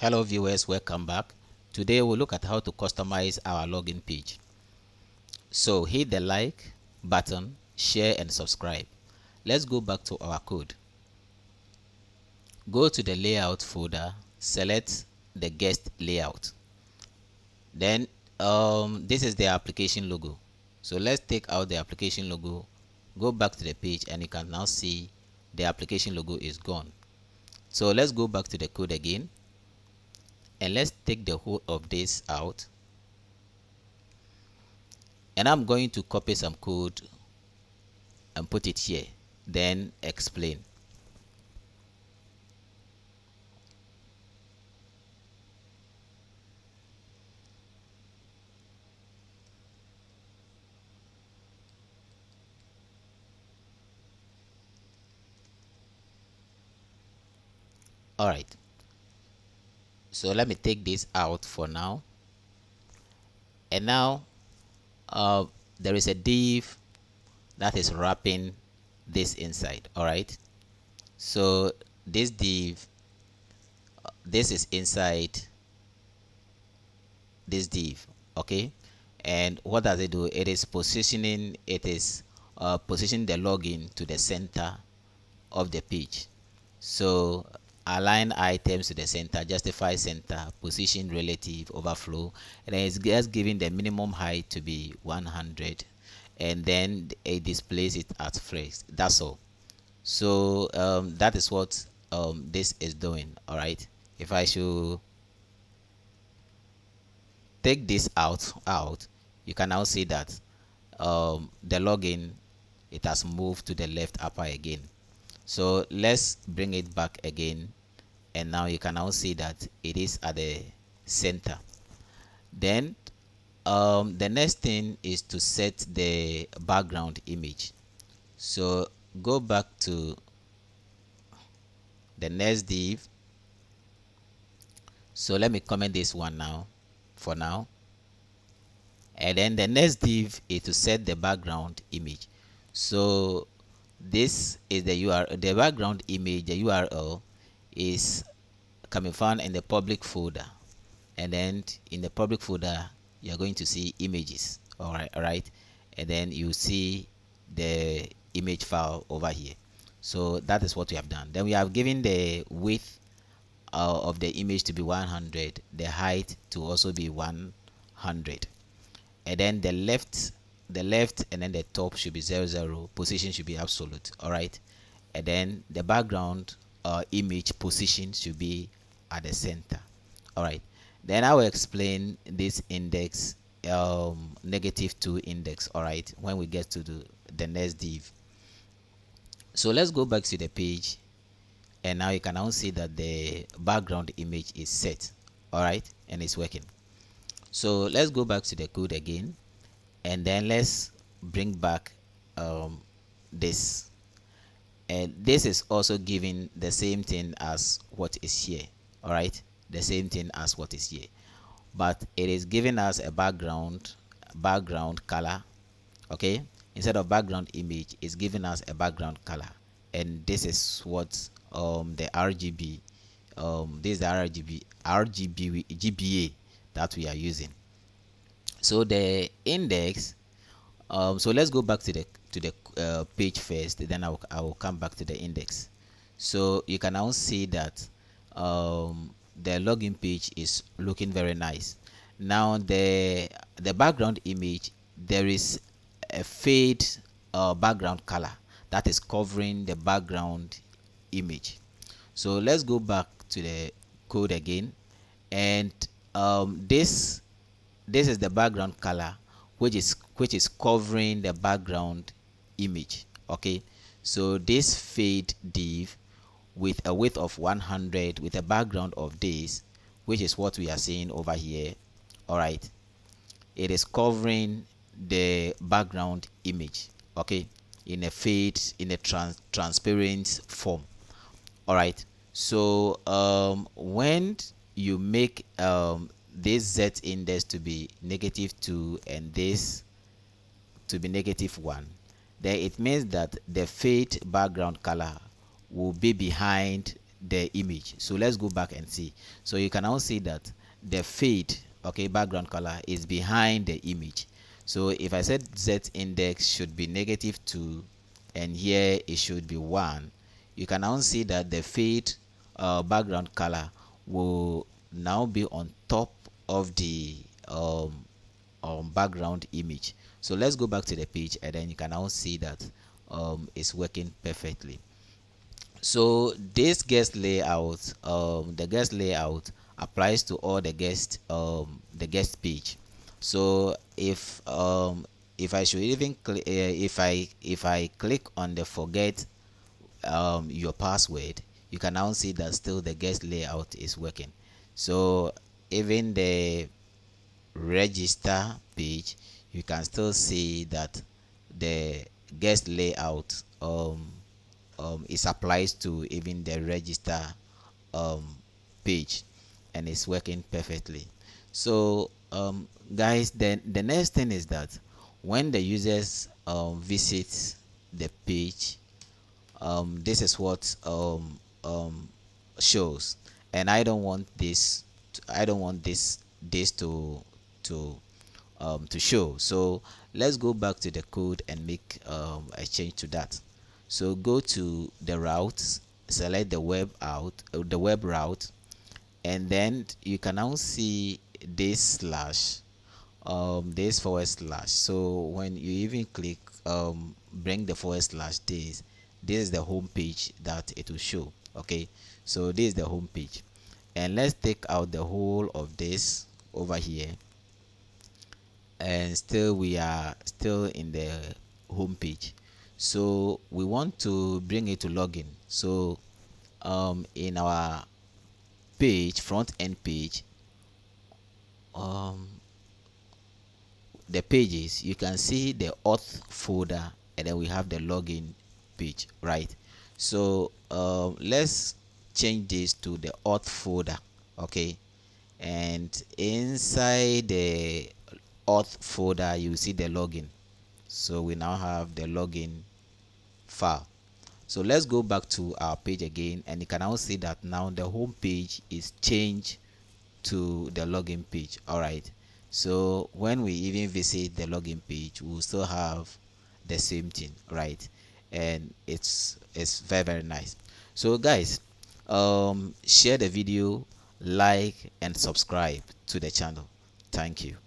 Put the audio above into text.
Hello viewers, welcome back. Today we'll look at how to customize our login page. So hit the like button, share and subscribe. Let's go back to our code. Go to the layout folder, select the guest layout. Then this is the application logo. So let's take out the application logo, go back to the page, and you can now see the application logo is gone. So let's go back to the code again, and let's take the whole of this out, and I'm going to copy some code and put it here, then explain. Alright, so let me take this out for now, and now there is a div that is wrapping this inside. Alright, so this div, this is inside this div. Okay, and what does it do? It is positioning the login to the center of the page. So align items to the center, justify center, position relative, overflow, and then it's just giving the minimum height to be 100, and then it displays it at first. That's all. So that is what this is doing. All right, if I should take this out, you can now see that the login, it has moved to the left upper again. So let's bring it back again, and now you can now see that it is at the center. Then the next thing is to set the background image. So go back to the next div. So let me comment this one now for now, and then the next div is to set the background image. So this is the URL, the background image, the URL is can be found in the public folder, and then in the public folder you're going to see images. All right, and then you see the image file over here. So that is what we have done. Then we have given the width of the image to be 100, the height to also be 100, and then the left and then the top should be 00, position should be absolute. All right, and then the background image position should be at the center. All right, then I will explain this index, -2 index. All right, when we get to the next div. So let's go back to the page, and now you can now see that the background image is set. All right, and it's working. So let's go back to the code again, and then let's bring back this, and this is also giving the same thing as what is here. All right, the same thing as what is here, but it is giving us a background color. Okay, instead of background image, it's giving us a background color, and this is what the RGB, this is the RGB GBA that we are using. So the index, so let's go back to the page first, then I will come back to the index. So you can now see that the login page is looking very nice. Now the background image, there is a fade background color that is covering the background image. So let's go back to the code again, and this is the background color which is covering the background image. Okay, so this fade div with a width of 100 with a background of this, which is what we are seeing over here. All right, it is covering the background image, okay, in a fade, in a transparent form. All right, so when you make this Z index to be -2 and this to be -1, then it means that the fade background color will be behind the image. So let's go back and see. So you can now see that the fade, okay, background color is behind the image. So if I said Z index should be -2 and here it should be 1, you can now see that the fade background color will now be on top of the background image. So let's go back to the page, and then you can now see that it's working perfectly. So this guest layout, the guest layout applies to all the guest page. So if I should even if I click on the forget your password, you can now see that still the guest layout is working. So even the register page, you can still see that the guest layout is applies to even the register um, page, and it's working perfectly. So guys, then the next thing is that when the users visit the page, this is what shows, and I don't want this this to show. So let's go back to the code and make a change to that. So go to the routes, select the web route, and then you can now see this slash, this // so when you even click bring the // this is the home page that it will show. Okay, so this is the home page, and let's take out the whole of this over here, and still we are still in the home page. So we want to bring it to login. So in our page, front end page, um the pages, you can see the auth folder, and then we have the login page, right? So let's change this to the auth folder. Okay, and inside the auth folder you see the login. So we now have the login file. So let's go back to our page again, and you can now see that now the home page is changed to the login page. All right, so when we even visit the login page, we'll still have the same thing, right? And it's very nice. So guys, share the video, like and subscribe to the channel. Thank you.